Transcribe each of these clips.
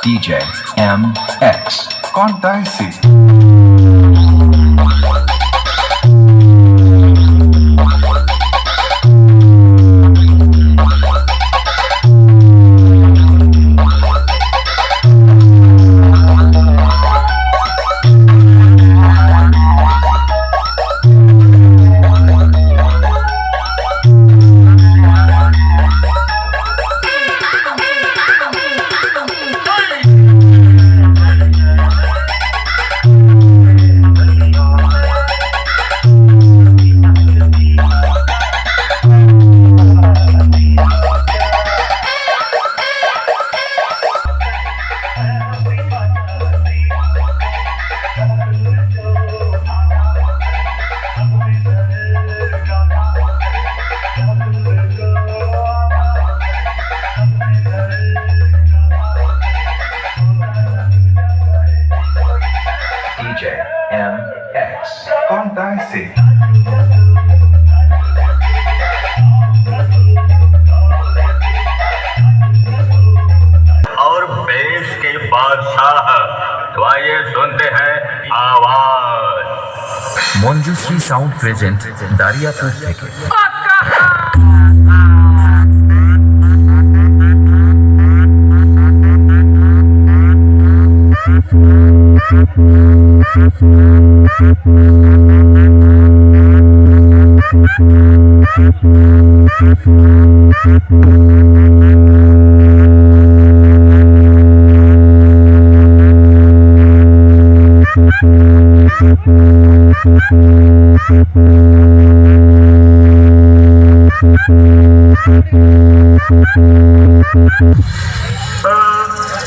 DJ MX. Contaise. DJ MX. Contaise. और base के बादशाह तो आइए सुनते हैं आवाज। মঞ্জুশ্রী সাউন্ড প্রেজেন্ট দারিয়াপুর থেকে।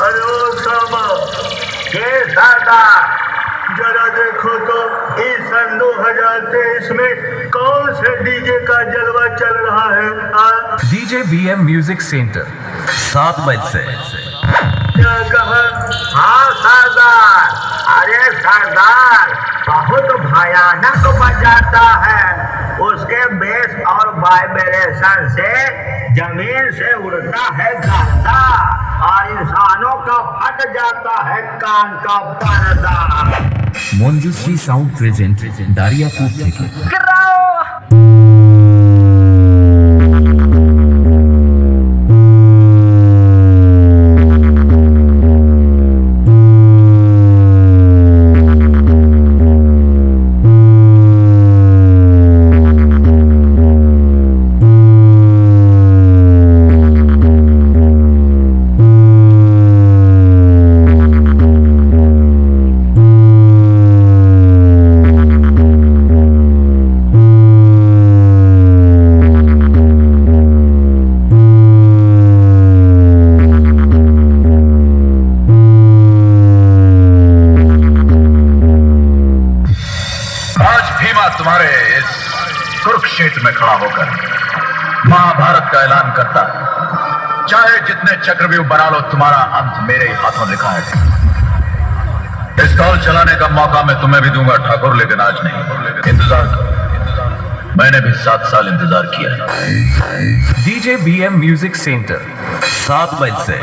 अरे ओ सामा, ये सरदार जरा देखो तो इस सन 2023 में कौन से डीजे का जलवा चल रहा है? DJ BM म्यूजिक सेंटर 7 मील से। क्या कहा? हाँ सरदार, अरे सरदार बहुत भयानक बजाता है। उसके बेस और वाइब्रेशन से जमीन से उड़ता है गर्दा और इंसानों का फट जाता है कान का पर्दा। মঞ্জুশ্রী সাউন্ড প্রেজেন্ট দারিয়াপুর থেকে। तुम्हारे इस कुरुक्षेत्र में खड़ा होकर महाभारत का ऐलान करता है। चाहे जितने चक्रव्यूह बना लो, तुम्हारा अंत मेरे ही हाथों लिखा है। इस कॉल चलाने का मौका मैं तुम्हें भी दूंगा ठाकुर, लेकिन आज नहीं। इंतजार करो, मैंने भी 7 साल इंतजार किया। DJ BM म्यूजिक सेंटर 7 मील से।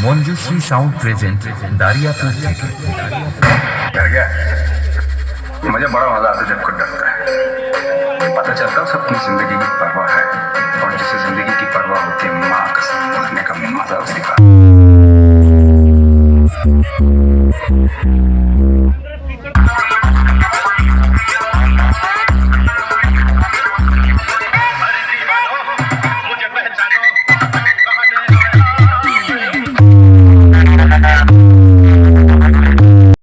মঞ্জুশ্রী সাউন্ড প্রেজেন্ট দারিয়াপুর থেকে। डर गया? मुझे बड़ा मजा आता है जब कोई डरता है। पता चलता है सबकी जिंदगी की परवाह है, और जिसे जिंदगी की परवाह होती है माँ कसम मरने का मजा उसी का।